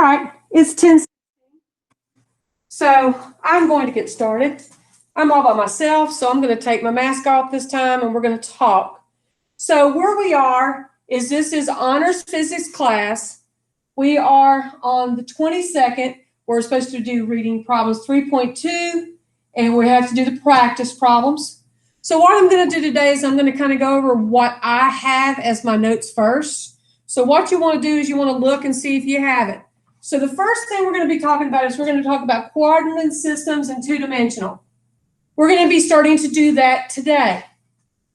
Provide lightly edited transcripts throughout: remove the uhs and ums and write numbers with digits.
right, it's 10. So I'm going to get started. I'm all by myself, so I'm going to take my mask off this time and we're going to talk. So where we are is this is honors physics class. We are on the 22nd. We're supposed to do reading problems 3.2, and we have to do the practice problems. So what I'm going to do today is I'm going to kind of go over what I have as my notes first. So what you want to do is you want to look and see if you have it. So the first thing we're going to be talking about is we're going to talk about coordinate systems and two-dimensional. We're going to be starting to do that today.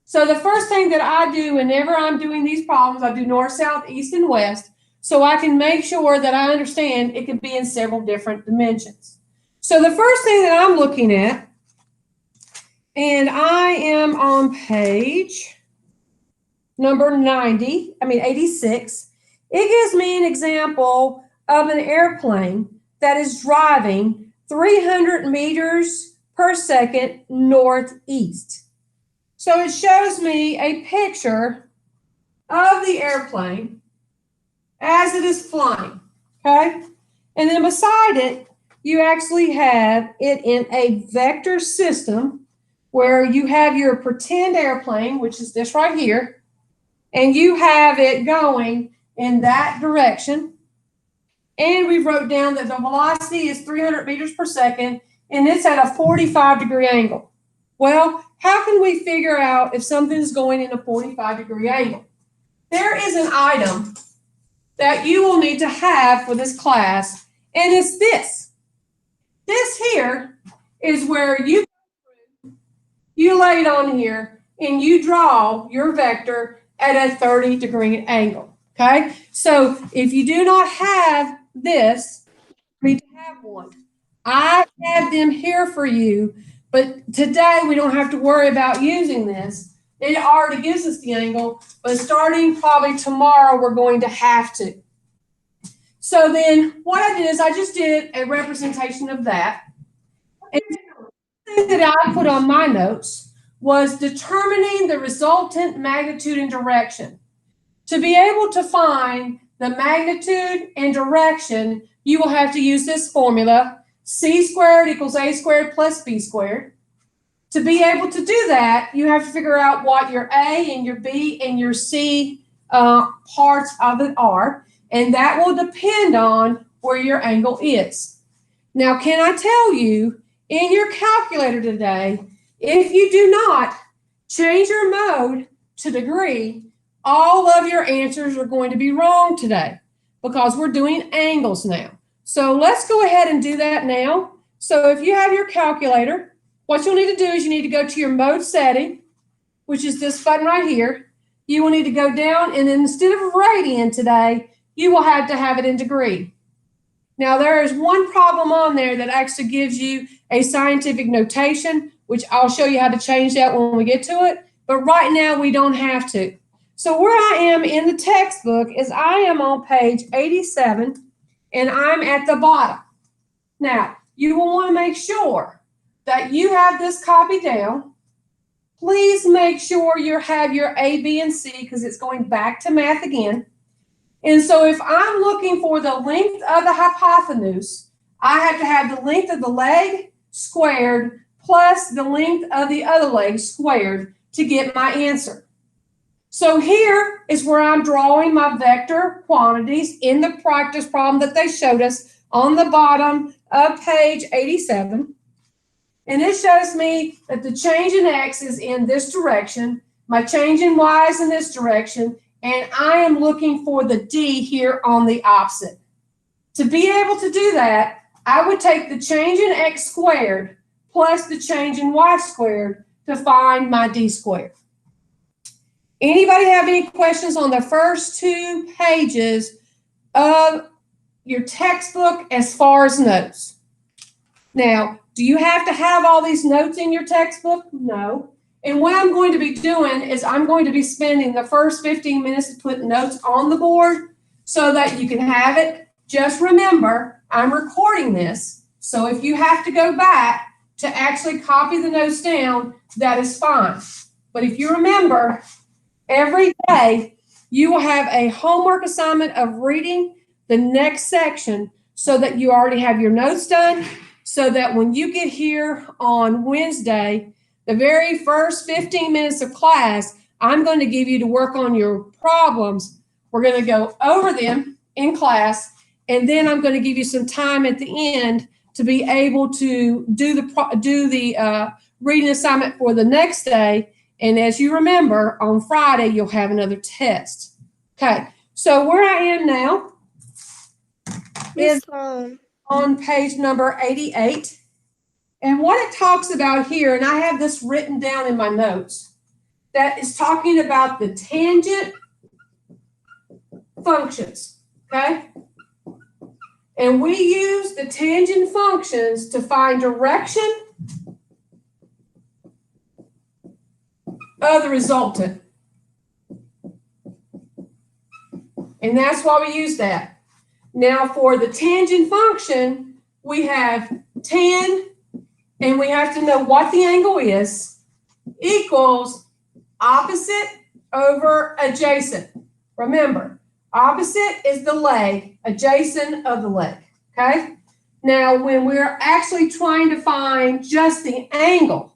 So the first thing that I do whenever I'm doing these problems, I do north, south, east, and west, so I can make sure that I understand it can be in several different dimensions. So the first thing that I'm looking at, and I am on page number 86, it gives me an example of an airplane that is driving 300 meters per second northeast. So it shows me a picture of the airplane as it is flying, okay? And then beside it, you actually have it in a vector system where you have your pretend airplane, which is this right here, and you have it going in that direction. And we wrote down that the velocity is 300 meters per second, and it's at a 45-degree angle. Well, how can we figure out if something is going in a 45-degree angle? There is an item that you will need to have for this class, and it's this. This here is where you lay it on here, and you draw your vector at a 30-degree angle, okay? So if you do not have this, you need to have one. I have them here for you, but today we don't have to worry about using this. It already gives us the angle, but starting probably tomorrow, we're going to have to. So then what I did is I just did a representation of that. And the thing that I put on my notes was determining the resultant magnitude and direction. To be able to find the magnitude and direction, you will have to use this formula, c squared equals a squared plus b squared. To be able to do that, you have to figure out what your a and your b and your c parts of it are, and that will depend on where your angle is. Now, can I tell you, in your calculator today, if you do not change your mode to degree, all of your answers are going to be wrong today because we're doing angles now. So let's go ahead and do that now. So if you have your calculator, what you'll need to do is you need to go to your mode setting, which is this button right here. You will need to go down, and instead of radian today, you will have to have it in degree. Now, there is one problem on there that actually gives you a scientific notation, which I'll show you how to change that when we get to it. But right now, we don't have to. So where I am in the textbook is I am on page 87, and I'm at the bottom. Now, you will want to make sure that you have this copied down. Please make sure you have your A, B, and C because it's going back to math again. And so if I'm looking for the length of the hypotenuse, I have to have the length of the leg squared plus the length of the other leg squared to get my answer. So here is where I'm drawing my vector quantities in the practice problem that they showed us on the bottom of page 87. And it shows me that the change in X is in this direction, my change in Y is in this direction, and I am looking for the D here on the opposite. To be able to do that, I would take the change in X squared plus the change in Y squared to find my D squared. Anybody have any questions on the first two pages of your textbook as far as notes? Now, do you have to have all these notes in your textbook? No. And what I'm going to be doing is I'm going to be spending the first 15 minutes to put notes on the board so that you can have it. Just remember, I'm recording this. So if you have to go back to actually copy the notes down, that is fine. But if you remember, every day you will have a homework assignment of reading the next section so that you already have your notes done, so that when you get here on Wednesday, the very first 15 minutes of class, I'm going to give you to work on your problems. We're going to go over them in class, and then I'm going to give you some time at the end to be able to do the reading assignment for the next day. And as you remember, on Friday, you'll have another test. Okay, so where I am now is on page number 88. And what it talks about here, and I have this written down in my notes, that is talking about the tangent functions, okay? And we use the tangent functions to find direction of the resultant. And that's why we use that. Now for the tangent function, we have tan, and we have to know what the angle is, equals opposite over adjacent. Remember, opposite is the leg, adjacent of the leg, okay? Now, when we're actually trying to find just the angle,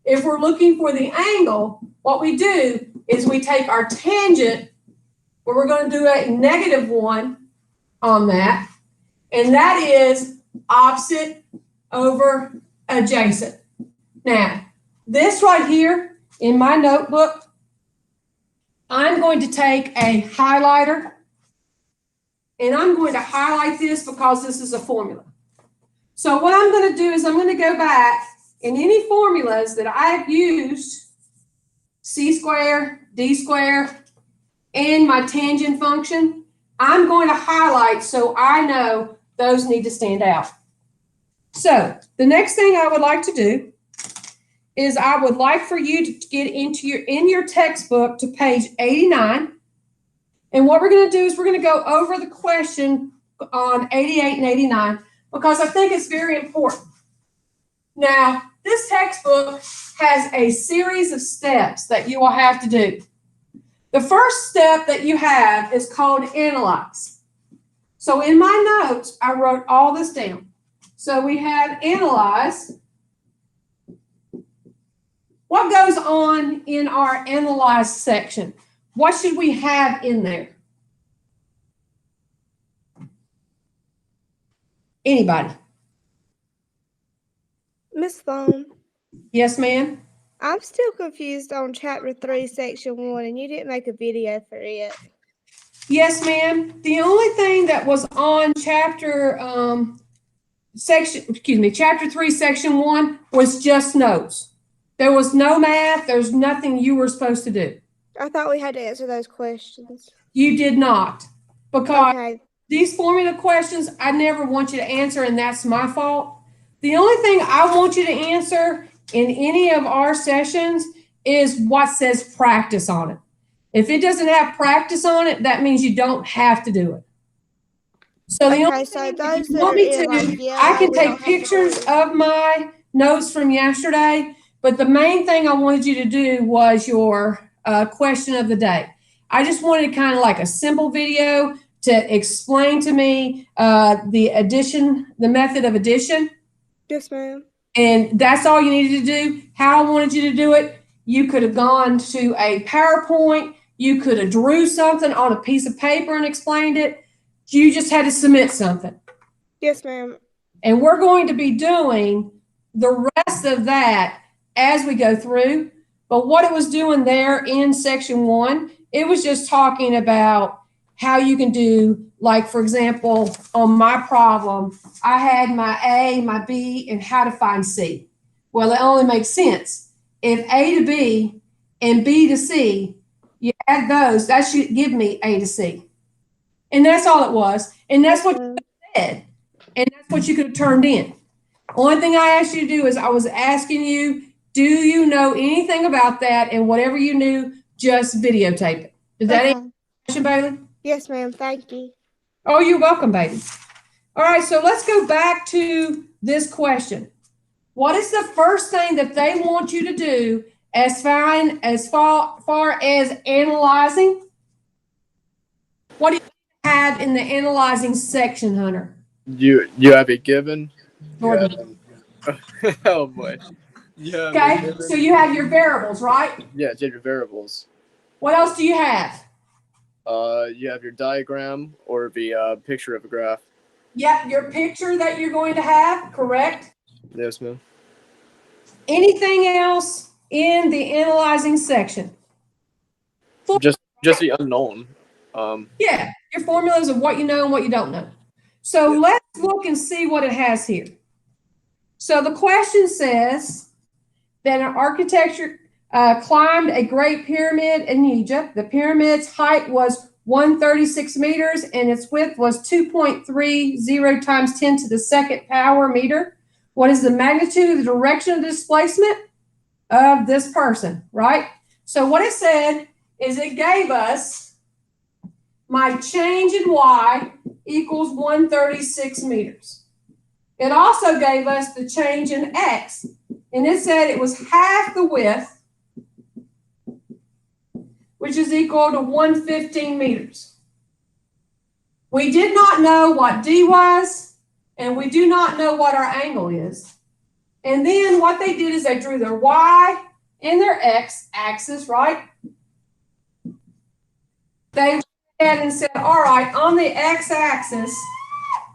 if we're looking for the angle, what we do is we take our tangent, where we're going to do a -1 on that, and that is opposite over adjacent. Now, this right here in my notebook, I'm going to take a highlighter, and I'm going to highlight this because this is a formula. So what I'm going to do is I'm going to go back, and any formulas that I have used, c squared, d squared, and my tangent function, I'm going to highlight so I know those need to stand out. So the next thing I would like to do is I would like for you to get into your textbook to page 89. And what we're going to do is we're going to go over the question on 88 and 89 because I think it's very important. Now, this textbook has a series of steps that you will have to do. The first step that you have is called analyze. So in my notes, I wrote all this down. So we have analyze. What goes on in our analyze section? What should we have in there? Anybody? Miss Sloan, Yes, ma'am? I'm still confused on chapter 3, section 1, and you didn't make a video for it. Yes, ma'am. The only thing that was on chapter 3, section 1 was just notes. There was no math. There's nothing you were supposed to do. I thought we had to answer those questions. You did not, because Okay. these formula questions, I never want you to answer, and that's my fault. The only thing I want you to answer in any of our sessions is what says practice on it. If it doesn't have practice on it, that means you don't have to do it. So the only thing, if you want me to, I can take pictures of my notes from yesterday, but the main thing I wanted you to do was your question of the day. I just wanted kind of like a simple video to explain to me the method of addition. Yes, ma'am. And that's all you needed to do. How I wanted you to do it, you could have gone to a PowerPoint, you could have drew something on a piece of paper and explained it. You just had to submit something. Yes, ma'am. And we're going to be doing the rest of that as we go through. But what it was doing there in section 1, it was just talking about how you can do, like, for example, on my problem, I had my A, my B, and how to find C. Well, it only makes sense. If A to B and B to C, you add those, that should give me A to C. And that's all it was. And that's what you said. And that's what you could have turned in. Only thing I asked you to do is I was asking you, do you know anything about that? And whatever you knew, just videotape it. Did that answer your question, Bailey? Yes, ma'am. Thank you. Oh, you're welcome, baby. All right, so let's go back to this question. What is the first thing that they want you to do as far as analyzing? What do you have in the analyzing section, Hunter? You have a given. Jordan. Oh boy. You have a Okay, given. so you have your variables, right? Yeah, you have your variables. What else do you have? You have your diagram or the picture of a graph. Yep, your picture that you're going to have, correct? Yes, ma'am. Anything else in the analyzing section? Just the unknown. Yeah, your formulas of what you know and what you don't know. So Yeah. let's look and see what it has here. So the question says that an architecture climbed a great pyramid in Egypt. The pyramid's height was 136 meters and its width was 2.30 times 10 to the second power meter. What is the magnitude of the direction of displacement of this person, right? So what it said is it gave us my change in y equals 136 meters. It also gave us the change in x, and it said it was half the width, which is equal to 115 meters. We did not know what d was, and we do not know what our angle is. And then what they did is they drew their y and their x axis, right? They went ahead and said, all right, on the x-axis,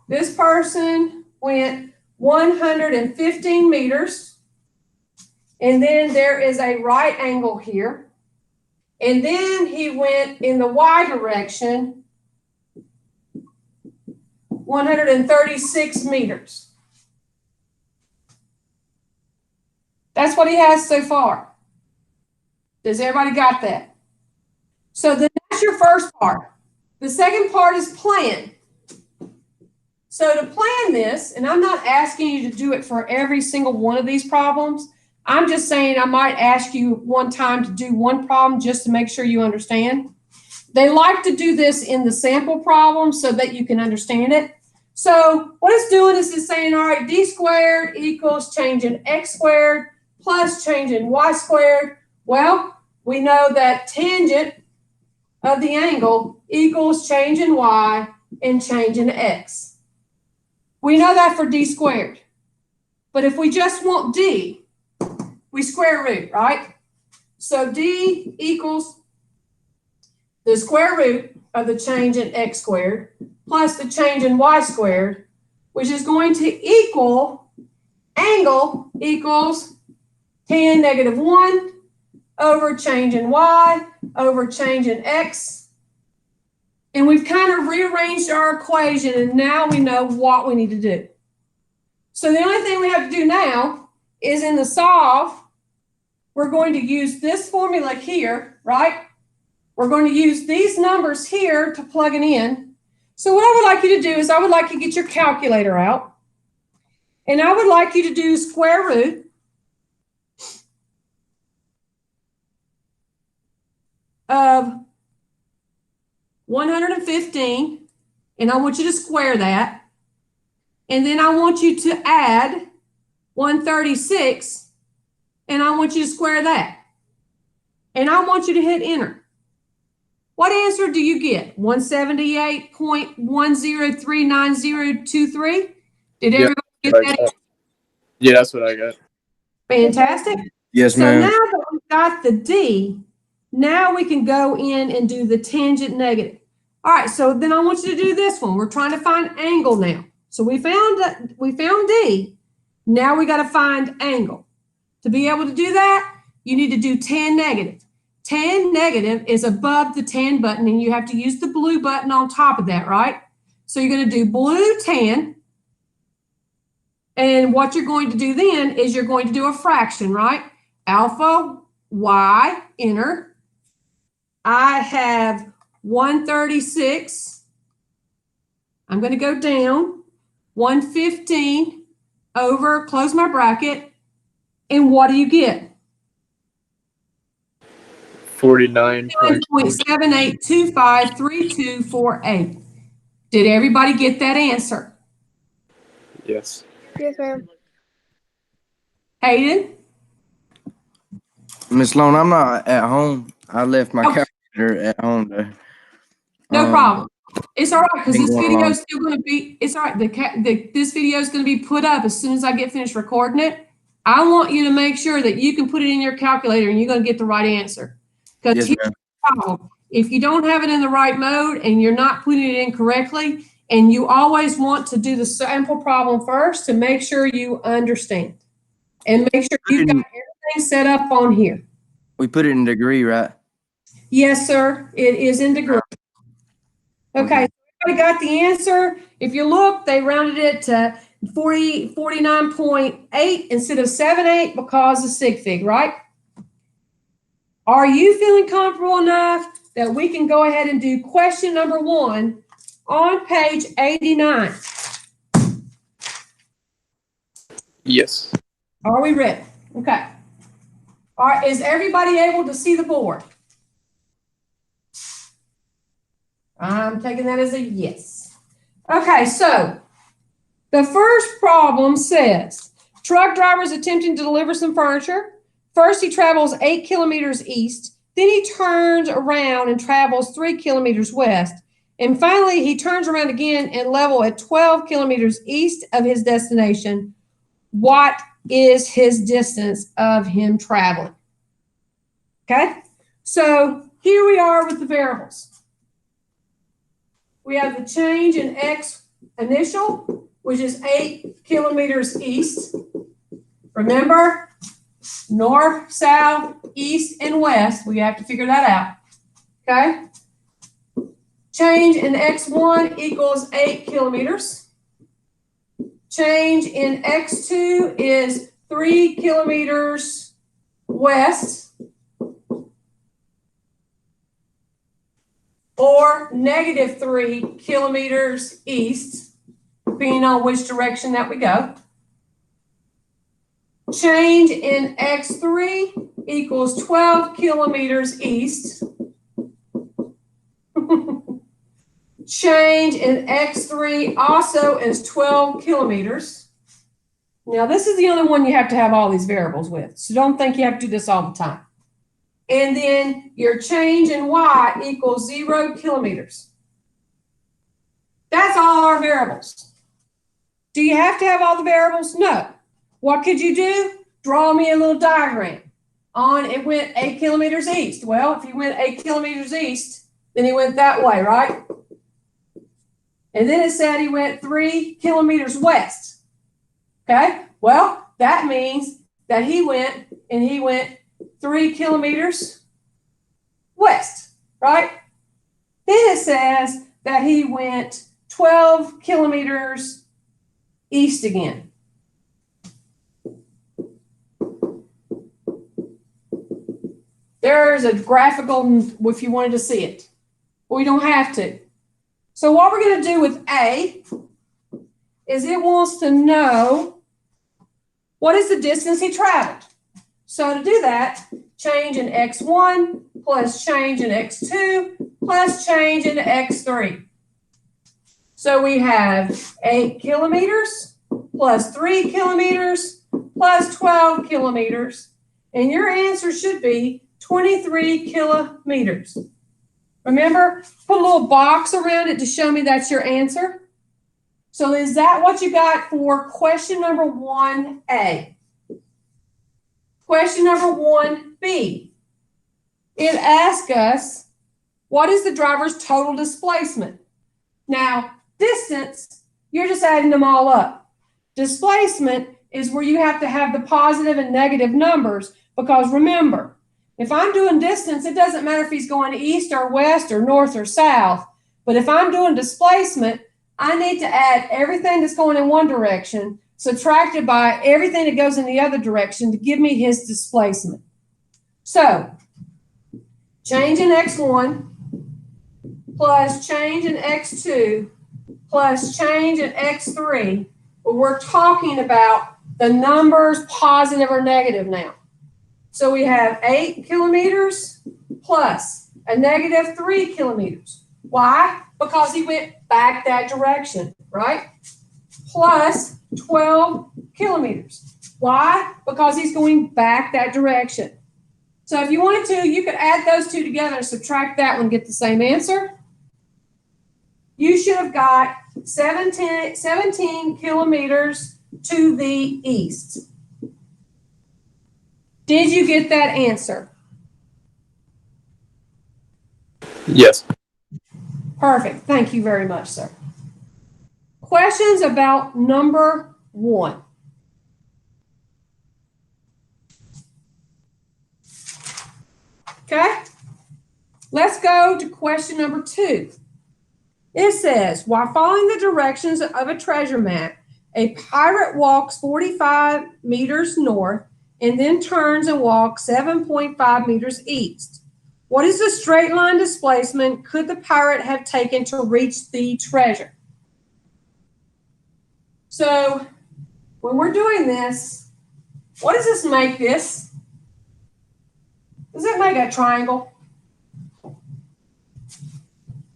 this person went 115 meters. And then there is a right angle here. And then he went in the y direction 136 meters. That's what he has so far. Does everybody got that? So then that's your first part. The second part is plan. So to plan this, and I'm not asking you to do it for every single one of these problems. I'm just saying I might ask you one time to do one problem just to make sure you understand. They like to do this in the sample problem so that you can understand it. So what it's doing is it's saying, all right, d squared equals change in x squared plus change in y squared. Well, we know that tangent of the angle equals change in y and change in x. We know that for d squared. But if we just want d, we square root, right? So d equals the square root of the change in x squared plus the change in y squared, which is going to equal angle equals tan negative 1 over change in y over change in x. And we've kind of rearranged our equation, and now we know what we need to do. So the only thing we have to do now is in the solve, we're going to use this formula here, right? We're going to use these numbers here to plug it in. So what I would like you to do is I would like you to get your calculator out, and I would like you to do square root of 115, and I want you to square that. And then I want you to add 136, and I want you to square that. And I want you to hit enter. What answer do you get? 178.103923? Did everybody get that? Yeah, that's what I got. Fantastic. Yes, So ma'am. now that we've got the D, now we can go in and do the tangent negative. All right, so then I want you to do this one. We're trying to find angle now. So we found D. Now we got to find angle. To be able to do that, you need to do tan negative. Tan negative is above the tan button, and you have to use the blue button on top of that, right? So you're going to do blue tan. And what you're going to do then is you're going to do a fraction, right? Alpha, y, enter. I have 136. I'm going to go down. 115 over, close my bracket. And what do you get? 49.78253248. Did everybody get that answer? Yes. Yes, ma'am. Hayden? Miss Sloan, I'm not at home. I left my Okay. calculator at home there. No problem. It's all right, because Been this going video along. is still going to be, it's all right. This video is going to be put up as soon as I get finished recording it. I want you to make sure that you can put it in your calculator and you're going to get the right answer. Because Yes, here's ma'am. the problem. If you don't have it in the right mode and you're not putting it in correctly, and you always want to do the sample problem first to make sure you understand. And make sure you've got everything set up on here. We put it in degree, right? Yes, sir, it is in degree. Okay, Okay. everybody got the answer? If you look, they rounded it to 49.8 instead of 7.8 because of sig fig, right? Are you feeling comfortable enough that we can go ahead and do question number 1 on page 89? Yes. Are we ready? Okay. All right, is everybody able to see the board? I'm taking that as a yes. Okay, so the first problem says, truck driver is attempting to deliver some furniture. First, he travels 8 kilometers east. Then he turns around and travels 3 kilometers west. And finally, he turns around again and level at 12 kilometers east of his destination. What is his distance of him traveling? Okay, so here we are with the variables. We have the change in X initial, which is 8 kilometers east. Remember, north, south, east, and west. We have to figure that out. Okay? Change in X1 equals 8 kilometers. Change in X2 is 3 kilometers west. Or negative 3 kilometers east, depending on which direction that we go. Change in X3 equals 12 kilometers east. Change in X3 also is 12 kilometers. Now, this is the only one you have to have all these variables with, so don't think you have to do this all the time. And then your change in Y equals 0 kilometers. That's all our variables. Do you have to have all the variables? No. What could you do? Draw me a little diagram. It went 8 kilometers east. Well, if he went 8 kilometers east, then he went that way, right? And then it said he went 3 kilometers west. Okay? Well, that means that he went 3 kilometers west, right? Then it says that he went 12 kilometers east again. There's a graphical if you wanted to see it. We don't have to. So what we're going to do with A is it wants to know what is the distance he traveled. So to do that, change in X1 plus change in X2 plus change in X3. So we have 8 kilometers plus 3 kilometers plus 12 kilometers. And your answer should be 23 kilometers. Remember, put a little box around it to show me that's your answer. So is that what you got for question number 1A? Question number 1B. It asks us, what is the driver's total displacement? Now, distance, you're just adding them all up. Displacement is where you have to have the positive and negative numbers, because remember, if I'm doing distance, it doesn't matter if he's going east or west or north or south. But if I'm doing displacement, I need to add everything that's going in one direction, subtracted by everything that goes in the other direction to give me his displacement. So, change in X1 plus change in X2 plus change in X3. But we're talking about the numbers positive or negative now. So we have 8 kilometers plus a negative 3 kilometers. Why? Because he went back that direction, right? Plus 12 kilometers. Why? Because he's going back that direction. So if you wanted to, you could add those two together and subtract that one and get the same answer. you should have got 17 kilometers to the east. Did you get that answer? Yes. Perfect. Thank you very much, sir. Questions about number 1? Okay. Let's go to question number 2. It says, while following the directions of a treasure map, a pirate walks 45 meters north and then turns and walks 7.5 meters east. What is the straight line displacement could the pirate have taken to reach the treasure? So when we're doing this, what does this make this? Does it make a triangle?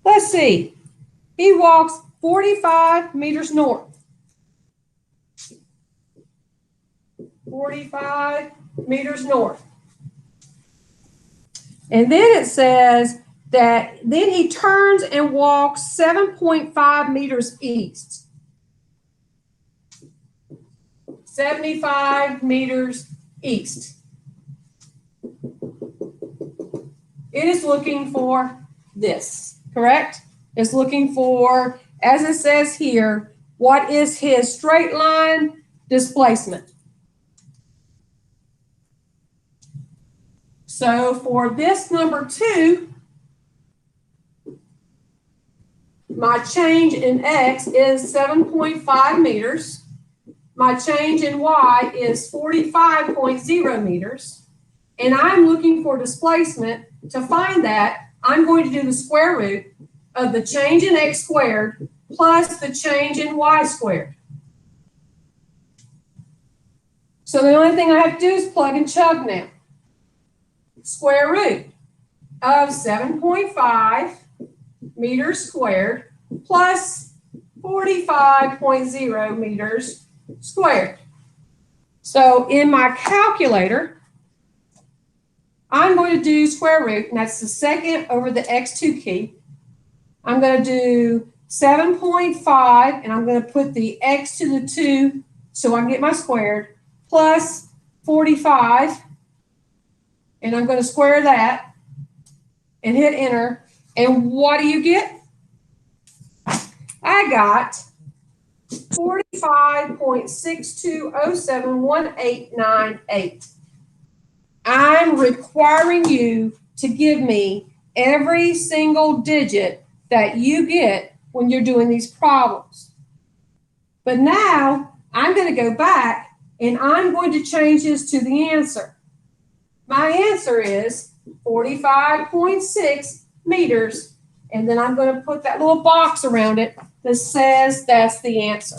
Let's see. He walks 45 meters north. 45 meters north. And then it says that then he turns and walks 7.5 meters east. 75 meters east. It is looking for this, correct? It's looking for, as it says here, what is his straight line displacement? So for this number 2, my change in X is 7.5 meters. My change in Y is 45.0 meters. And I'm looking for displacement. To find that, I'm going to do the square root of the change in X squared plus the change in Y squared. So the only thing I have to do is plug and chug now. Square root of 7.5 meters squared plus 45.0 meters squared. So in my calculator, I'm going to do square root, and that's the second over the x2 key. I'm going to do 7.5, and I'm going to put the x to the 2 so I can get my squared, plus 45. And I'm going to square that and hit enter. And what do you get? I got 45.62071898. I'm requiring you to give me every single digit that you get when you're doing these problems. But now I'm going to go back and I'm going to change this to the answer. My answer is 45.6 meters, and then I'm going to put that little box around it that says that's the answer.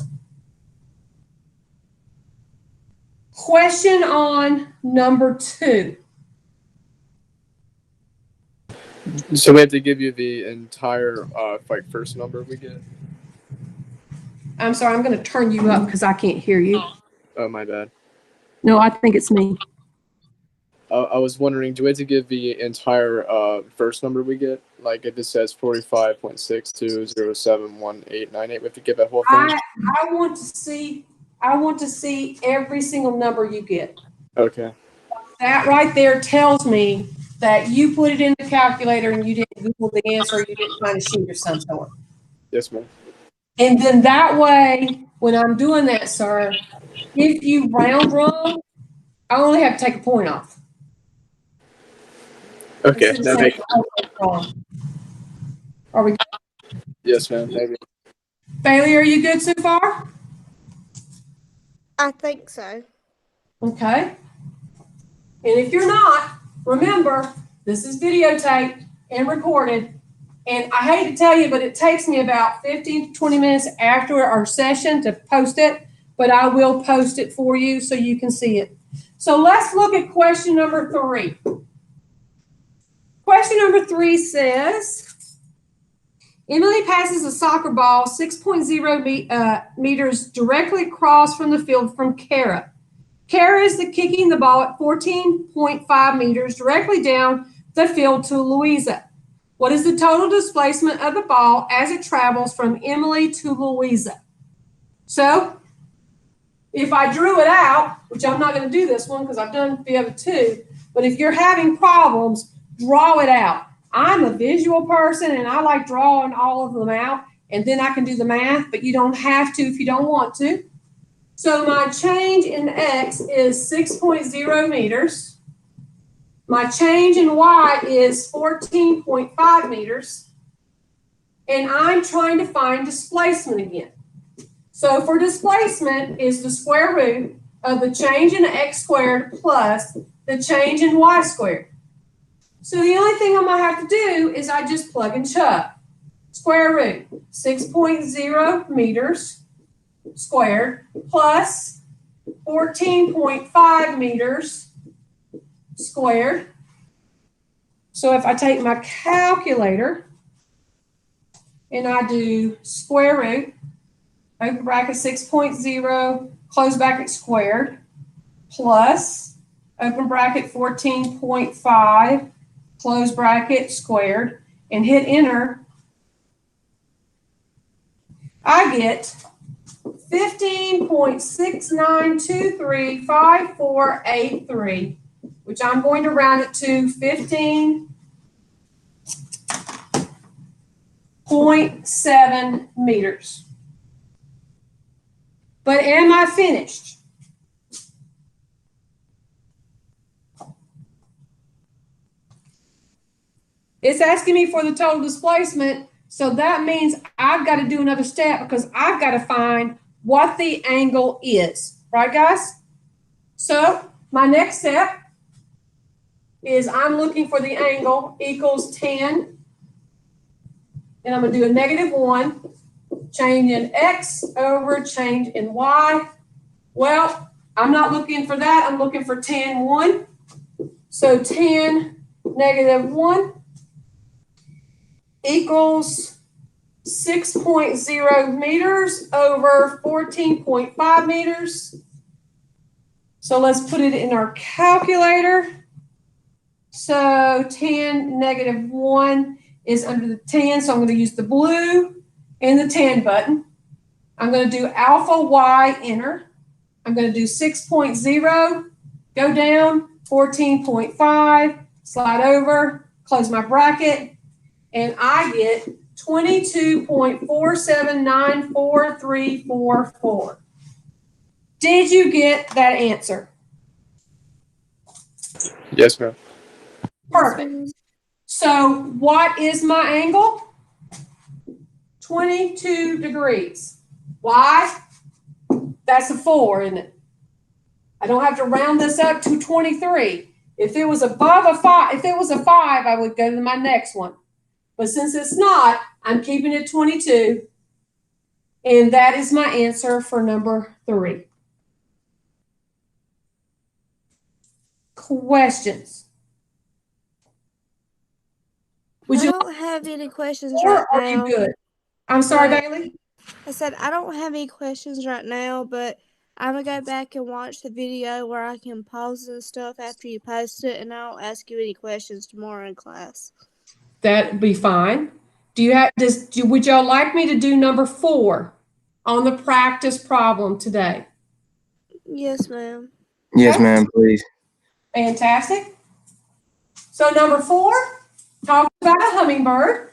Question on number 2. So we have to give you the entire first number we get. I'm sorry, I'm going to turn you up because I can't hear you. Oh, my bad. No, I think it's me. I was wondering, do we have to give the entire first number we get? Like if it says 45.62071898, we have to give that whole thing? I want to see every single number you get. Okay. That right there tells me that you put it in the calculator and you didn't Google the answer, you didn't find a sheet or some sort. Yes, ma'am. And then that way, when I'm doing that, sir, if you round wrong, I only have to take a point off. Okay. Instead of That makes saying, wrong. Are we? Yes, ma'am. Maybe. Bailey, are you good so far? I think so. Okay. And if you're not, remember, this is videotaped and recorded. And I hate to tell you, but it takes me about 15 to 20 minutes after our session to post it, but I will post it for you so you can see it. So let's look at question number 3. Question number 3 says, Emily passes a soccer ball 6.0 meters directly across from the field from Kara. Kara is kicking the ball at 14.5 meters directly down the field to Louisa. What is the total displacement of the ball as it travels from Emily to Louisa? So if I drew it out, which I'm not going to do this one because I've done the other two, but if you're having problems, draw it out. I'm a visual person and I like drawing all of them out, and then I can do the math, but you don't have to if you don't want to. So my change in X is 6.0 meters. My change in Y is 14.5 meters. And I'm trying to find displacement again. So for displacement is the square root of the change in X squared plus the change in Y squared. So the only thing I'm going to have to do is I just plug and chug. Square root, 6.0 meters squared plus 14.5 meters squared. So if I take my calculator and I do square root, open bracket 6.0, close bracket squared, plus open bracket 14.5, close bracket squared, and hit enter, I get 15.69235483, which I'm going to round it to 15.7 meters. But am I finished? It's asking me for the total displacement, so that means I've got to do another step because I've got to find what the angle is. Right, guys? So my next step is I'm looking for the angle equals 10, and I'm going to do a -1, change in X over change in Y. Well, I'm not looking for that. I'm looking for tan 1. So tan -1 equals 6.0 meters over 14.5 meters. So let's put it in our calculator. So tan -1 is under the tan, so I'm going to use the blue and the tan button. I'm going to do alpha Y enter. I'm going to do 6.0, go down, 14.5, slide over, close my bracket, and I get 22.4794344. Did you get that answer? Yes, ma'am. Perfect. So what is my angle? 22 degrees. Why? That's a 4, isn't it? I don't have to round this up to 23. If it was above a 5, if it was a 5, I would go to my next one. But since it's not, I'm keeping it 22. And that is my answer for number 3. Questions? Would I you don't have any questions or right are you now. good? I'm sorry, Right. Bailey. I said I don't have any questions right now, but I'm gonna go back and watch the video where I can pause and stuff after you post it, and I'll ask you any questions tomorrow in class. That'd be fine. Would y'all like me to do number 4 on the practice problem today? Yes, ma'am. Yes, Okay. ma'am, please. Fantastic. So number 4 talks about a hummingbird.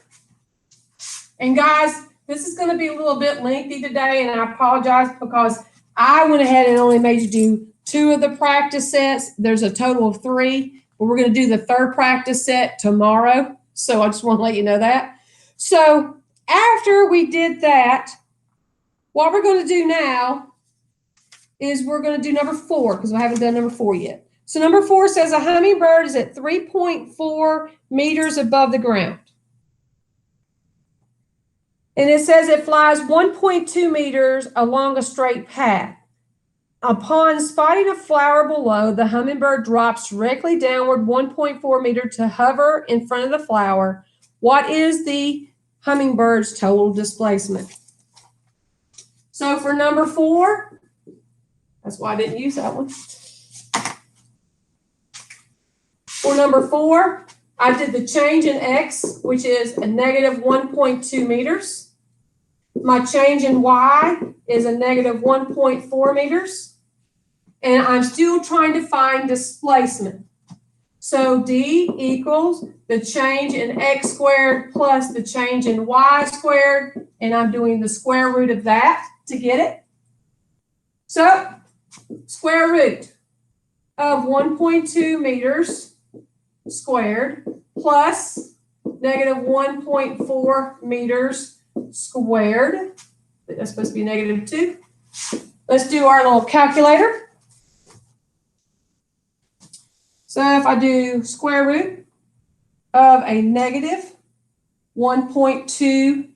And guys, this is going to be a little bit lengthy today, and I apologize because I went ahead and only made you do 2 of the practice sets. There's a total of 3, but we're going to do the 3rd practice set tomorrow. So I just want to let you know that. So after we did that, what we're going to do now is we're going to do number 4 because I haven't done number 4 yet. So number 4 says a hummingbird is at 3.4 meters above the ground. And it says it flies 1.2 meters along a straight path. Upon spotting a flower below, the hummingbird drops directly downward 1.4 meters to hover in front of the flower. What is the hummingbird's total displacement? So for number 4, that's why I didn't use that one. For number 4, I did the change in X, which is a negative 1.2 meters. My change in Y is a negative 1.4 meters. And I'm still trying to find displacement. So D equals the change in X squared plus the change in Y squared. And I'm doing the square root of that to get it. So square root of 1.2 meters squared plus negative 1.4 meters squared. That's supposed to be negative 2. Let's do our little calculator. So if I do square root of a negative 1.2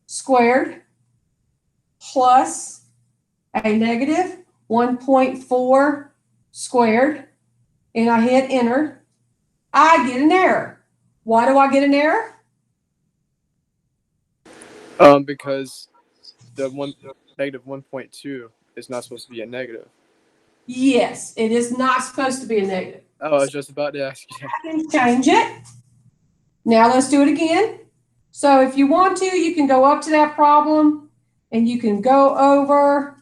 squared plus a negative 1.4 squared, and I hit enter, I get an error. Why do I get an error? Because the negative 1.2 is not supposed to be a negative. Yes, it is not supposed to be a negative. Oh, I was just about to ask you. I can change it. Now let's do it again. So if you want to, you can go up to that problem and you can go over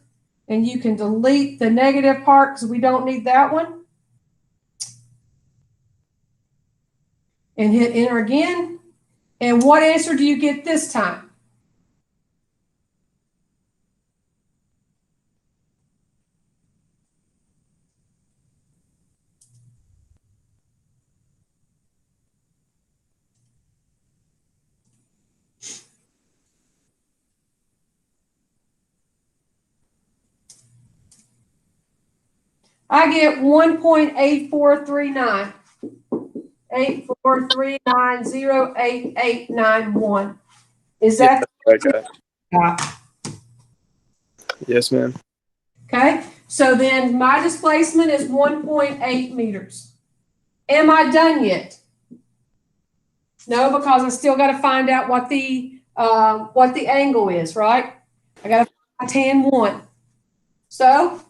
and you can delete the negative part because we don't need that one. And hit enter again. And what answer do you get this time? I get 1.8439. 843908891. Is that Okay. Yes, ma'am. okay? So then my displacement is 1.8 meters. Am I done yet? No, because I still got to find out what the angle is, right? I got to find tan 1. So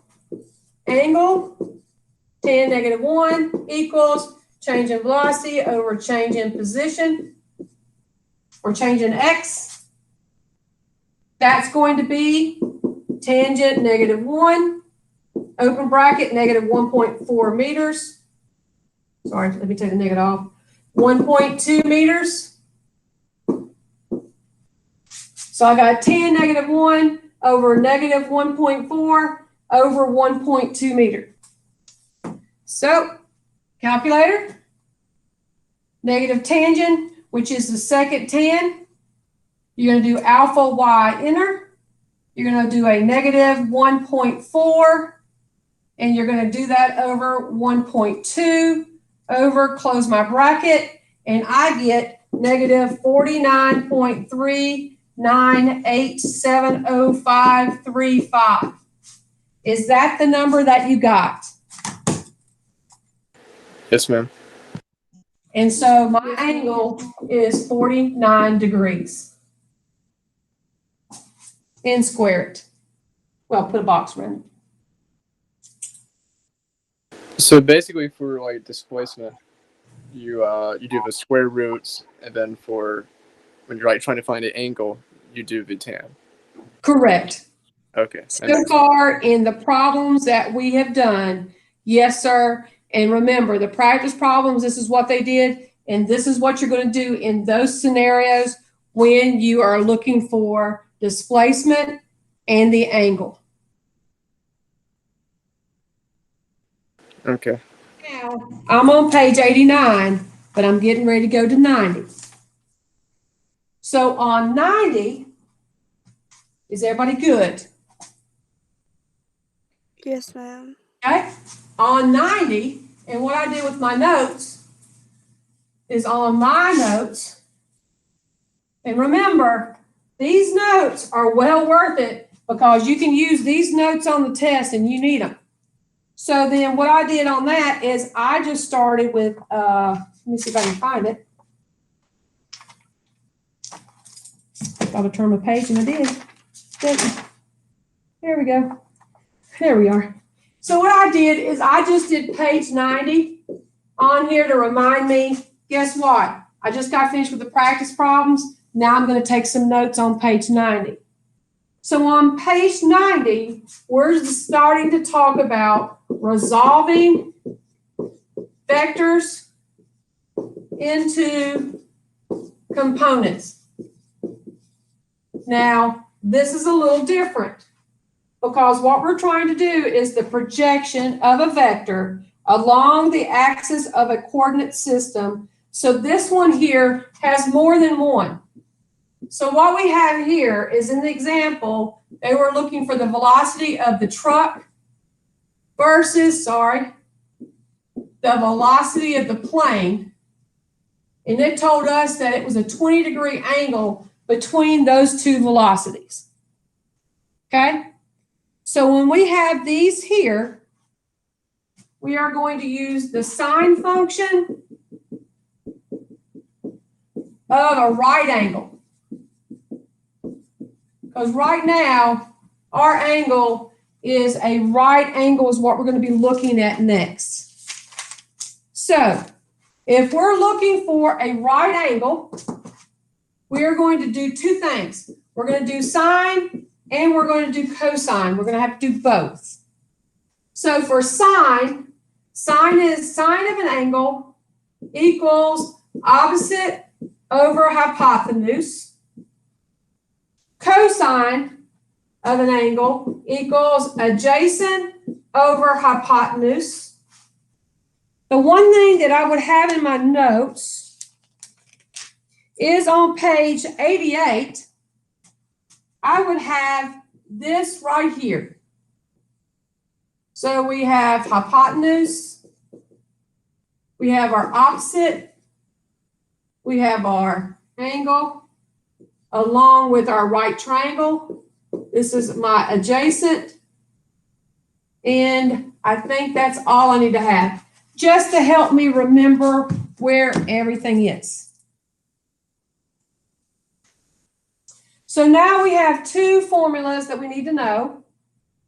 angle tan negative 1 equals change in velocity over change in position or change in X. That's going to be tangent negative 1, open bracket negative 1.4 meters. Sorry, let me take the negative off. 1.2 meters. So I got tan negative 1 over negative 1.4 over 1.2 meter. So calculator, negative tangent, which is the second tan. You're going to do alpha y enter. You're going to do a negative 1.4, and you're going to do that over 1.2 over, close my bracket, and I get negative 49.39870535. Is that the number that you got? Yes, ma'am. And so my angle is 49 degrees. And square it. Well, put a box around it. So basically, for like displacement, you do the square roots, and then for when you're like trying to find an angle, you do the tan. Correct. Okay. So far in the problems that we have done, yes, sir. And remember, the practice problems, this is what they did, and this is what you're going to do in those scenarios when you are looking for displacement and the angle. Okay. Now, I'm on page 89, but I'm getting ready to go to 90. So on 90, is everybody good? Yes, ma'am. Okay, on 90, and what I did with my notes is on my notes, and remember, these notes are well worth it because you can use these notes on the test and you need them. So then what I did on that is I just started with, let me see if I can find it. Got to turn my page and I did. There we go. There we are. So what I did is I just did page 90 on here to remind me guess what? I just got finished with the practice problems. Now I'm going to take some notes on page 90. So on page 90, we're starting to talk about resolving vectors into components. Now, this is a little different because what we're trying to do is the projection of a vector along the axis of a coordinate system. So this one here has more than one. So what we have here is in the example, they were looking for the velocity of the truck versus, the velocity of the plane. And it told us that it was a 20-degree angle between those two velocities. Okay? So when we have these here, we are going to use the sine function of a right angle. Because right now, our angle is a right angle is what we're going to be looking at next. So if we're looking for a right angle, we are going to do two things. We're going to do sine and we're going to do cosine. We're going to have to do both. So for sine is sine of an angle equals opposite over hypotenuse. Cosine of an angle equals adjacent over hypotenuse. The one thing that I would have in my notes is on page 88, I would have this right here. So we have hypotenuse, we have our opposite, we have our angle, along with our right triangle. This is my adjacent. And I think that's all I need to have, just to help me remember where everything is. So now we have two formulas that we need to know.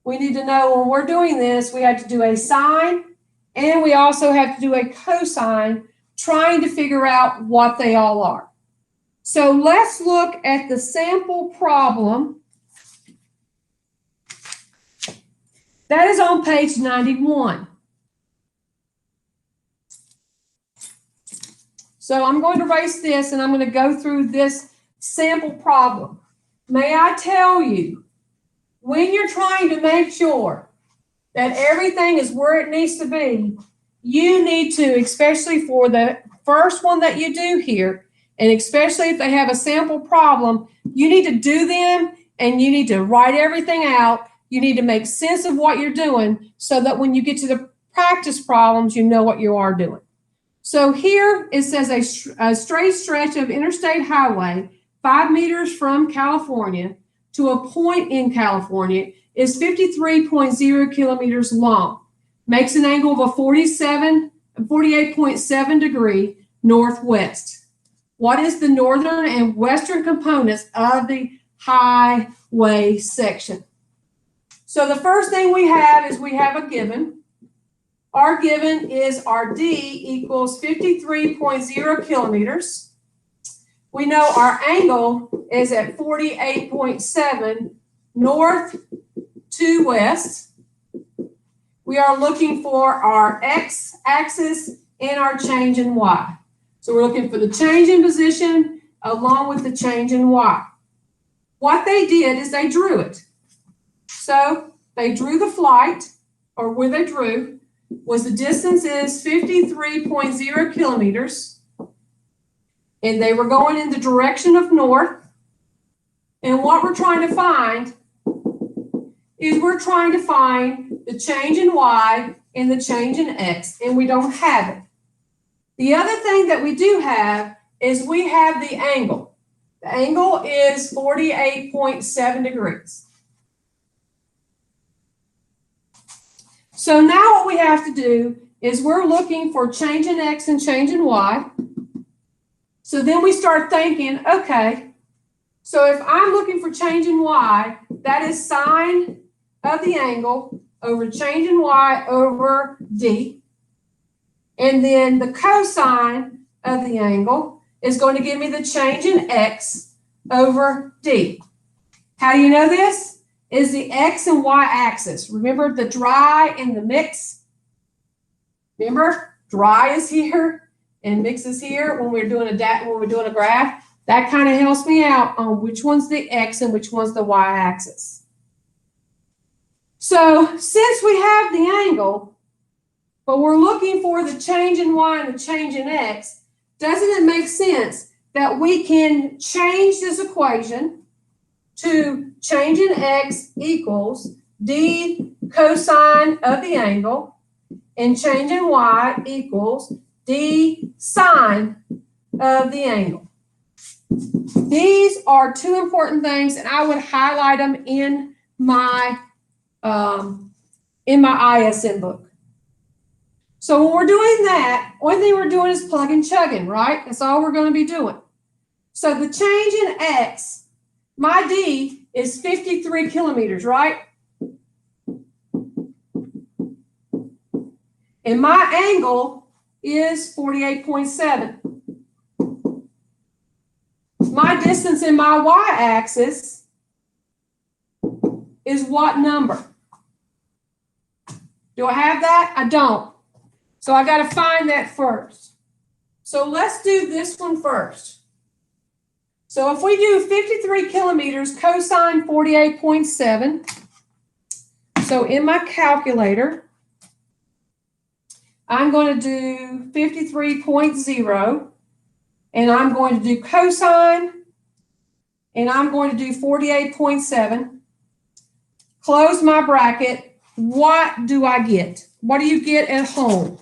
We need to know when we're doing this, we have to do a sine and we also have to do a cosine, trying to figure out what they all are. So let's look at the sample problem. That is on page 91. So I'm going to erase this and I'm going to go through this sample problem. May I tell you, when you're trying to make sure that everything is where it needs to be, you need to, especially for the first one that you do here, and especially if they have a sample problem, you need to do them and you need to write everything out. You need to make sense of what you're doing so that when you get to the practice problems, you know what you are doing. So here it says a straight stretch of interstate highway 5 meters from California to a point in California is 53.0 kilometers long, makes an angle of 48.7 degree northwest. What is the northern and western components of the highway section? So the first thing we have is we have a given. Our given is our D equals 53.0 kilometers. We know our angle is at 48.7 north to west. We are looking for our X axis and our change in Y. So we're looking for the change in position along with the change in Y. What they did is they drew it. So they drew the flight, or where they drew was the distance is 53.0 kilometers. And they were going in the direction of north. And what we're trying to find is we're trying to find the change in Y and the change in X, and we don't have it. The other thing that we do have is we have the angle. The angle is 48.7 degrees. So now what we have to do is we're looking for change in X and change in Y. So then we start thinking, okay, so if I'm looking for change in Y, that is sine of the angle over change in Y over D. And then the cosine of the angle is going to give me the change in x over d. How do you know this? Is the x and y axis. Remember the dry and the mix? Remember, dry is here and mix is here when we're doing a graph. That kind of helps me out on which one's the x and which one's the y axis. So since we have the angle, but we're looking for the change in y and the change in x, doesn't it make sense that we can change this equation to change in x equals d cosine of the angle and change in y equals d sine of the angle? These are two important things, and I would highlight them in my ISM book. So when we're doing that, only thing we're doing is plug and chugging, right? That's all we're going to be doing. So the change in x, my D is 53 kilometers, right? And my angle is 48.7. My distance in my y-axis is what number? Do I have that? I don't. So I got to find that first. So let's do this one first. So if we do 53 kilometers cosine 48.7, so in my calculator, I'm going to do 53.0, and I'm going to do cosine, and I'm going to do 48.7. Close my bracket. What do I get? What do you get at home?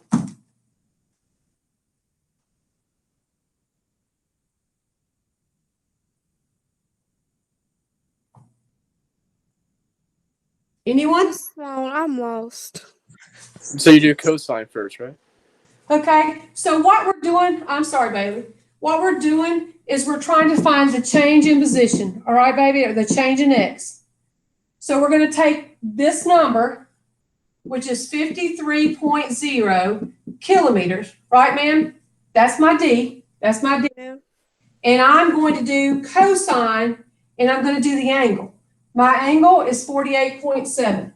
Anyone? I'm lost. So you do cosine first, right? Okay, so what we're doing, I'm sorry, Bailey. What we're doing is we're trying to find the change in position, all right, baby, or the change in x. So we're going to take this number, which is 53.0 kilometers, right, ma'am? That's my D. That's my D. Yeah. And I'm going to do cosine, and I'm going to do the angle. My angle is 48.7.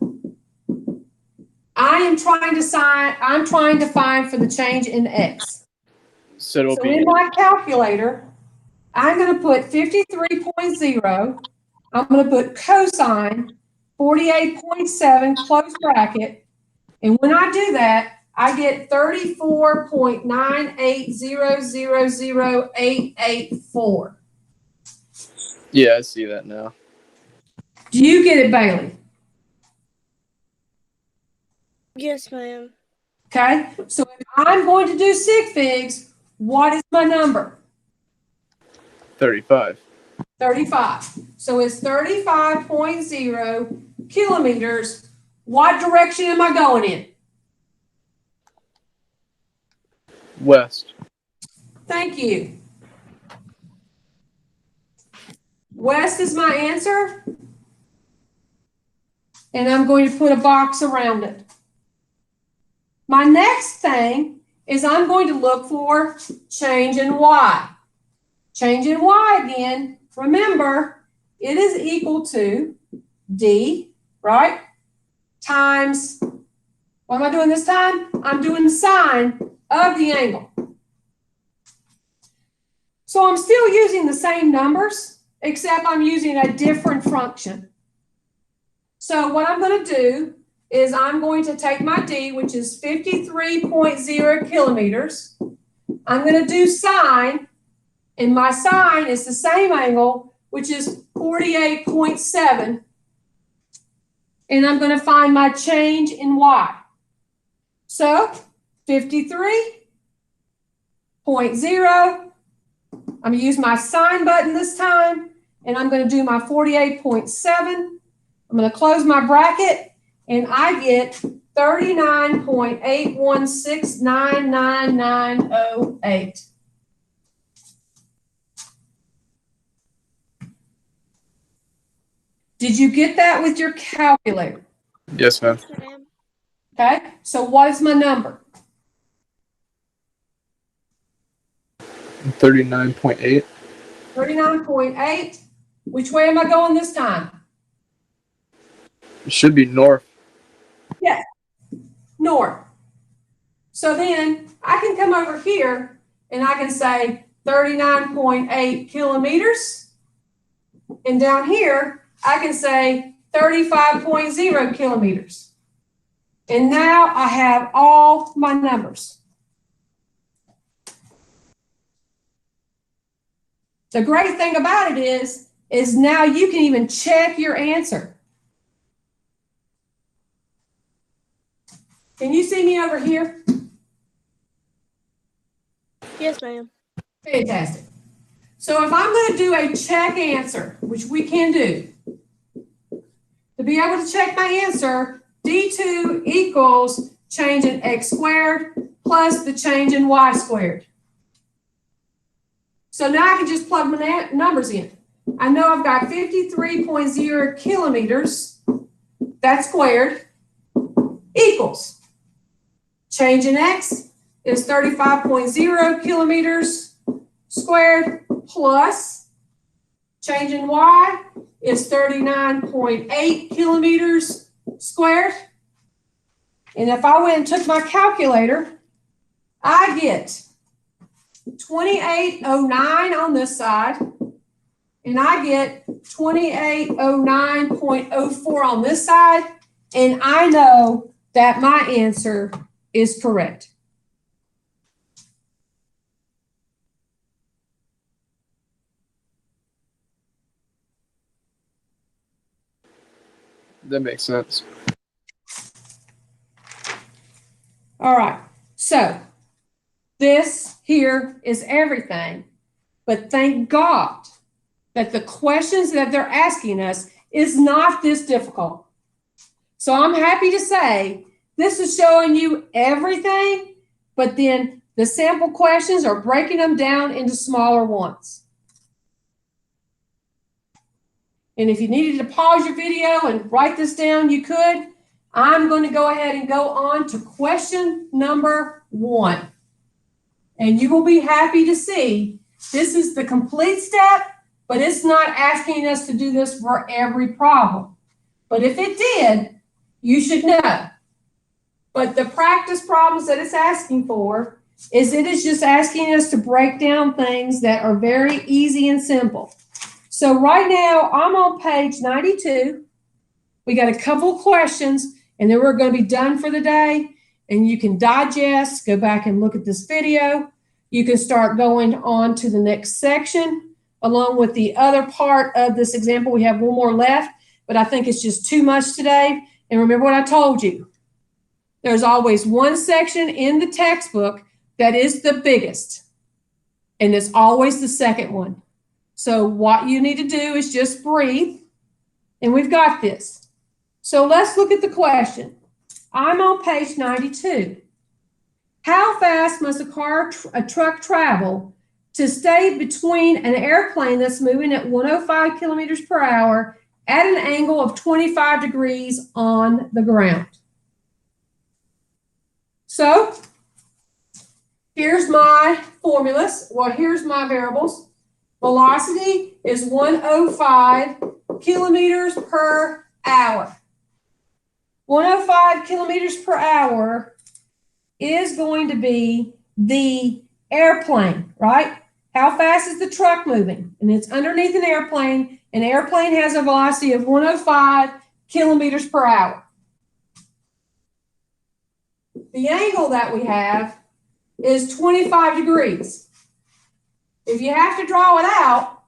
I'm trying to find for the change in x. So it'll So be in my calculator, I'm going to put 53.0. I'm going to put cosine 48.7 close bracket. And when I do that, I get 34.980000884. yeah, I see that now. Do you get it, Bailey? Yes, ma'am. Okay, so if I'm going to do sig figs, what is my number? 35. 35. So it's 35.0 kilometers. What direction am I going in? West. Thank you. West is my answer. And I'm going to put a box around it. My next thing is I'm going to look for change in y. Change in y again, remember, it is equal to D, right, times, what am I doing this time? I'm doing the sine of the angle. So I'm still using the same numbers, except I'm using a different function. So what I'm going to do is I'm going to take my D, which is 53.0 kilometers. I'm going to do sine, and my sine is the same angle, which is 48.7. And I'm going to find my change in y. So 53.0. I'm going to use my sine button this time, and I'm going to do my 48.7. I'm going to close my bracket, and I get 39.8169908. Did you get that with your calculator? Yes, ma'am. Yes, ma'am. Okay, so what is my number? 39.8. 39.8. Which way am I going this time? It should be north. North. So then I can come over here and I can say 39.8 kilometers. And down here, I can say 35.0 kilometers. And now I have all my numbers. The great thing about it is now you can even check your answer. Can you see me over here? Yes, ma'am. Fantastic. So if I'm going to do a check answer, which we can do, to be able to check my answer, D2 equals change in x squared plus the change in y squared. So now I can just plug my numbers in. I know I've got 53.0 kilometers, that's squared, equals change in x is 35.0 kilometers squared plus change in y is 39.8 kilometers squared. And if I went and took my calculator, I get 2809 on this side, and I get 2809.04 on this side, and I know that my answer is correct. That makes sense. All right, so this here is everything, but thank God that the questions that they're asking us is not this difficult. So I'm happy to say this is showing you everything, but then the sample questions are breaking them down into smaller ones. And if you needed to pause your video and write this down, you could. I'm going to go ahead and go on to question number 1. And you will be happy to see this is the complete step, but it's not asking us to do this for every problem. But if it did, you should know. But the practice problems that it's asking for is it is just asking us to break down things that are very easy and simple. So right now, I'm on page 92. We got a couple of questions, and then we're going to be done for the day. And you can digest, go back and look at this video. You can start going on to the next section, along with the other part of this example. We have one more left, but I think it's just too much today. And remember what I told you. There's always one section in the textbook that is the biggest, and it's always the second one. So what you need to do is just breathe, and we've got this. So let's look at the question. I'm on page 92. How fast must a truck travel to stay between an airplane that's moving at 105 kilometers per hour at an angle of 25 degrees on the ground? So here's my formulas. Well, here's my variables. Velocity is 105 kilometers per hour. 105 kilometers per hour is going to be the airplane, right? How fast is the truck moving? And it's underneath an airplane. An airplane has a velocity of 105 kilometers per hour. The angle that we have is 25 degrees. If you have to draw it out,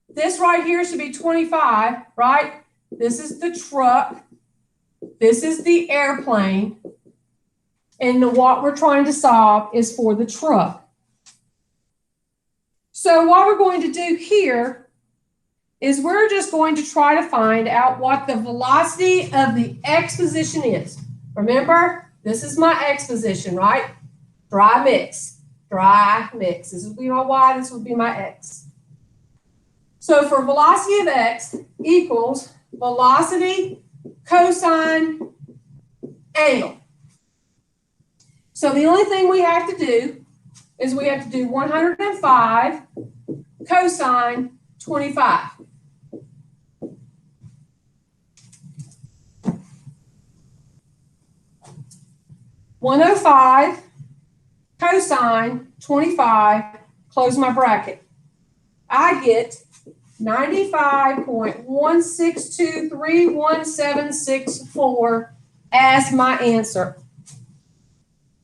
this right here should be 25, right? This is the truck. This is the airplane. And what we're trying to solve is for the truck. So what we're going to do here is we're just going to try to find out what the velocity of the x position is. Remember, this is my x position, right? Dry mix, dry mix. This would be my y, this would be my x. So for velocity of x equals velocity cosine angle. So the only thing we have to do is we have to do 105 cosine 25. $105 cosine 25, close my bracket. I get 95.162317664 as my answer.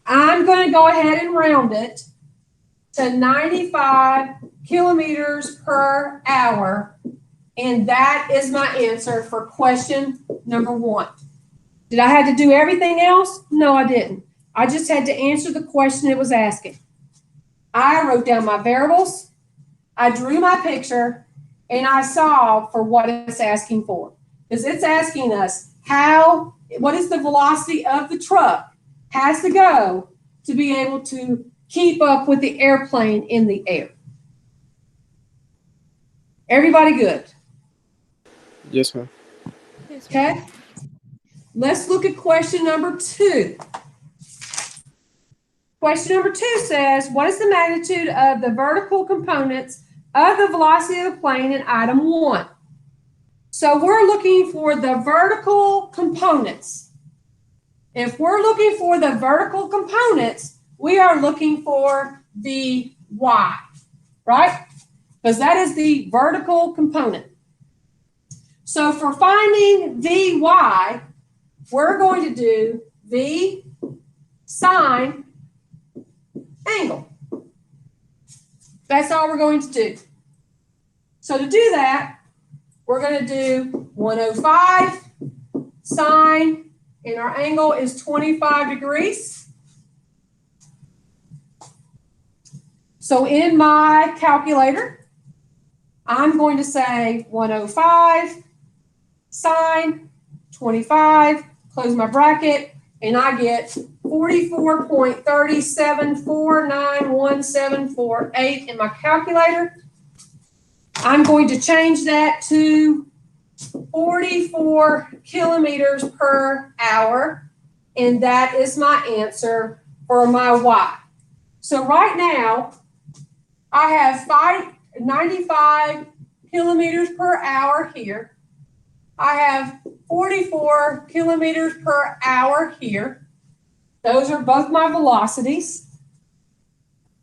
I'm going to go ahead and round it to 95 kilometers per hour, and that is my answer for question number 1. Did I have to do everything else? No, I didn't. I just had to answer the question it was asking. I wrote down my variables, I drew my picture, and I solved for what it's asking for. Because it's asking us what is the velocity of the truck has to go to be able to keep up with the airplane in the air. Everybody good? Yes, ma'am. Okay. Let's look at question number 2. Question number 2 says, what is the magnitude of the vertical components of the velocity of the plane in item 1? So we're looking for the vertical components. If we're looking for the vertical components, we are looking for the y, right? Because that is the vertical component. So for finding Vy, we're going to do V sine angle. That's all we're going to do. So to do that, we're going to do 105 sine, and our angle is 25 degrees. So in my calculator, I'm going to say 105 sine 25, close my bracket, and I get 44.37491748 in my calculator. I'm going to change that to 44 kilometers per hour, and that is my answer for my y. So right now, I have 95 kilometers per hour here. I have 44 kilometers per hour here. Those are both my velocities.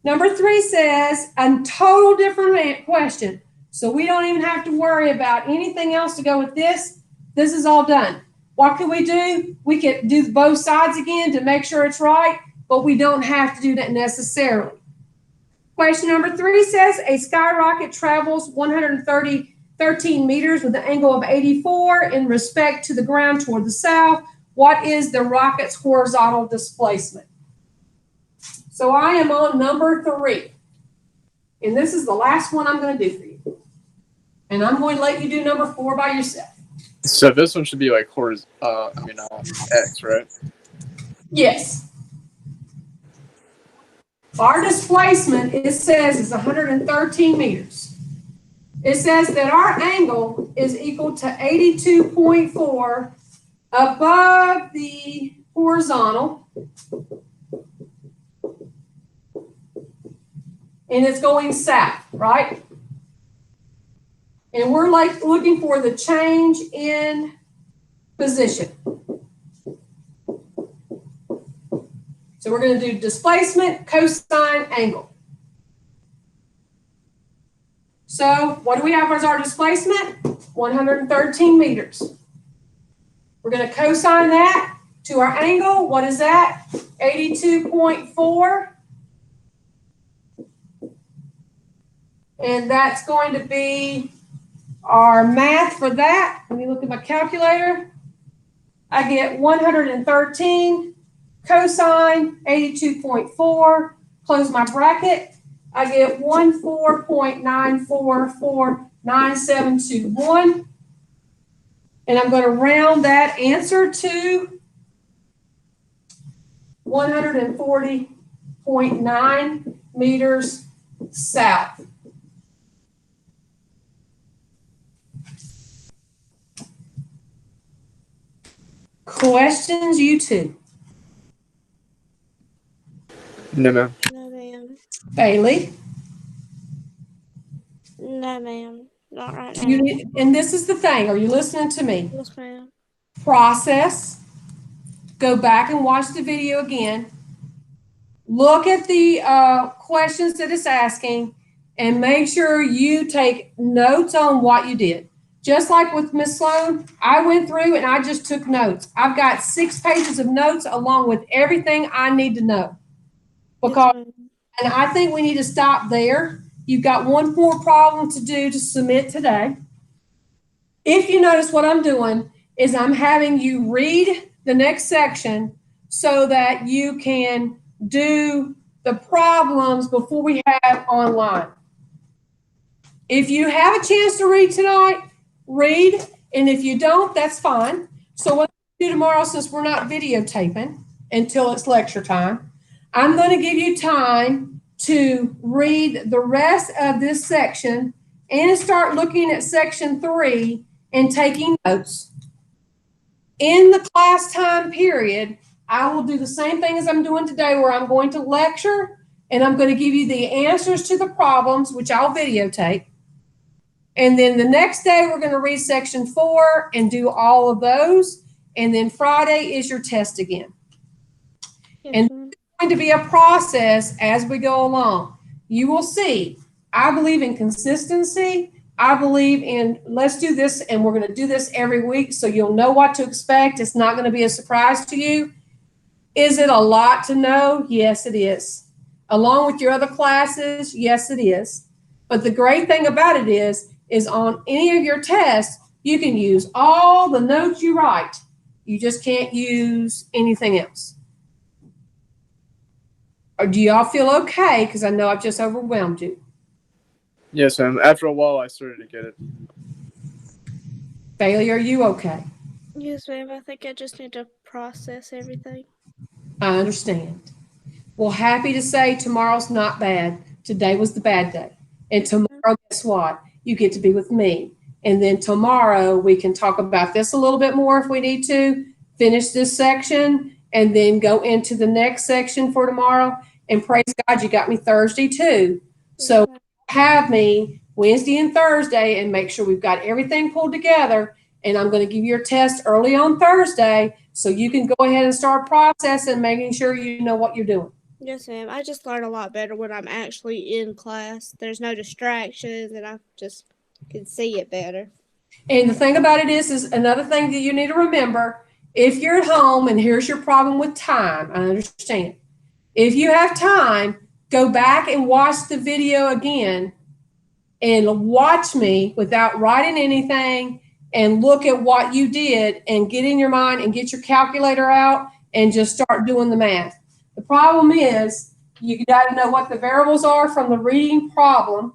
Number 3 says a total different question. So we don't even have to worry about anything else to go with this. This is all done. What can we do? We can do both sides again to make sure it's right, but we don't have to do that necessarily. Question number 3 says a skyrocket travels 113 meters with an angle of 84 in respect to the ground toward the south. What is the rocket's horizontal displacement? So I am on number 3. And this is the last one I'm going to do for you. And I'm going to let you do number 4 by yourself. So this one should be like X, right? Yes. Our displacement, it says, is 113 meters. It says that our angle is equal to 82.4 above the horizontal. And it's going south, right? And we're like looking for the change in position. So we're going to do displacement, cosine, angle. So what do we have as our displacement? 113 meters. We're going to cosine that to our angle. What is that? 82.4. And that's going to be our math for that. Let me look at my calculator. I get 113 cosine 82.4, close my bracket. I get 14.9449721. And I'm going to round that answer to 140.9 meters south. Questions, you two? No, ma'am. No, ma'am. Bailey, No, ma'am. Not right now. and this is the thing. Are you listening to me? Yes, ma'am. Process. Go back and watch the video again. Look at the questions that it's asking and make sure you take notes on what you did. Just like with Miss Sloan, I went through and I just took notes. I've got 6 pages of notes along with everything I need to know. Because, Yes, ma'am. and I think we need to stop there. You've got one more problem to do to submit today. If you notice, what I'm doing is I'm having you read the next section so that you can do the problems before we have online. If you have a chance to read tonight, read, and if you don't, that's fine. So what I do tomorrow, since we're not videotaping until it's lecture time, I'm going to give you time to read the rest of this section and start looking at section 3 and taking notes. In the class time period, I will do the same thing as I'm doing today, where I'm going to lecture and I'm going to give you the answers to the problems, which I'll videotape. And then the next day, we're going to read section 4 and do all of those. And then Friday is your test again. Yes, And ma'am. it's going to be a process as we go along. You will see, I believe in consistency. I believe in, let's do this, and we're going to do this every week so you'll know what to expect. It's not going to be a surprise to you. Is it a lot to know? Yes, it is. Along with your other classes, yes, it is. But the great thing about it is on any of your tests, you can use all the notes you write. You just can't use anything else. Or do y'all feel okay? Because I know I've just overwhelmed you. Yes, ma'am. After a while, I started to get it. Bailey, are you okay? Yes, ma'am. I think I just need to process everything. I understand. Well, happy to say tomorrow's not bad. Today was the bad day. And tomorrow, guess what? You get to be with me. And then tomorrow we can talk about this a little bit more if we need to, finish this section, and then go into the next section for tomorrow. And praise God, you got me Thursday too. So have me Wednesday and Thursday and make sure we've got everything pulled together. And I'm going to give you your test early on Thursday so you can go ahead and start processing, making sure you know what you're doing. Yes, ma'am. I just learn a lot better when I'm actually in class. There's no distractions, and I just can see it better. And the thing about it is another thing that you need to remember, if you're at home and here's your problem with time, I understand. If you have time, go back and watch the video again and watch me without writing anything and look at what you did and get in your mind and get your calculator out and just start doing the math. The problem is you got to know what the variables are from the reading problem.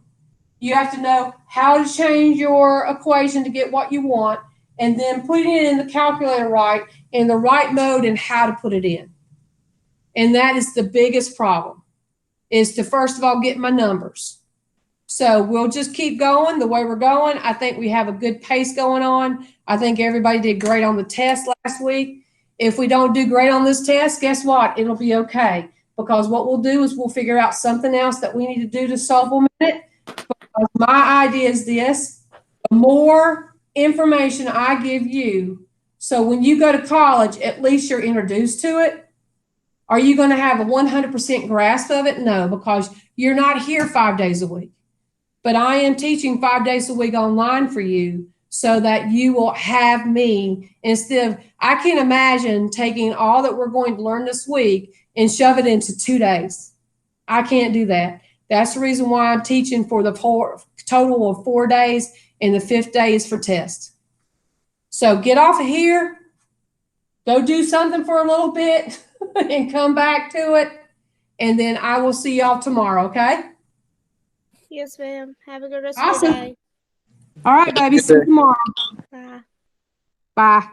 You have to know how to change your equation to get what you want, and then putting it in the calculator right, in the right mode, and how to put it in. And that is the biggest problem, is to first of all get my numbers. So we'll just keep going the way we're going. I think we have a good pace going on. I think everybody did great on the test last week. If we don't do great on this test, guess what? It'll be okay, because what we'll do is we'll figure out something else that we need to do to supplement it. Because my idea is this: the more information I give you, so when you go to college, at least you're introduced to it. Are you going to have a 100% grasp of it? No, because you're not here 5 days a week. But I am teaching 5 days a week online for you so that you will have me instead of, I can't imagine taking all that we're going to learn this week and shove it into 2 days. I can't do that. That's the reason why I'm teaching for the total of 4 days, and the 5th day is for tests. So get off of here, go do something for a little bit and come back to it. And then I will see y'all tomorrow, okay? Yes, ma'am. Have a good rest Awesome. of your day. All right, baby. See you tomorrow. Bye. Bye.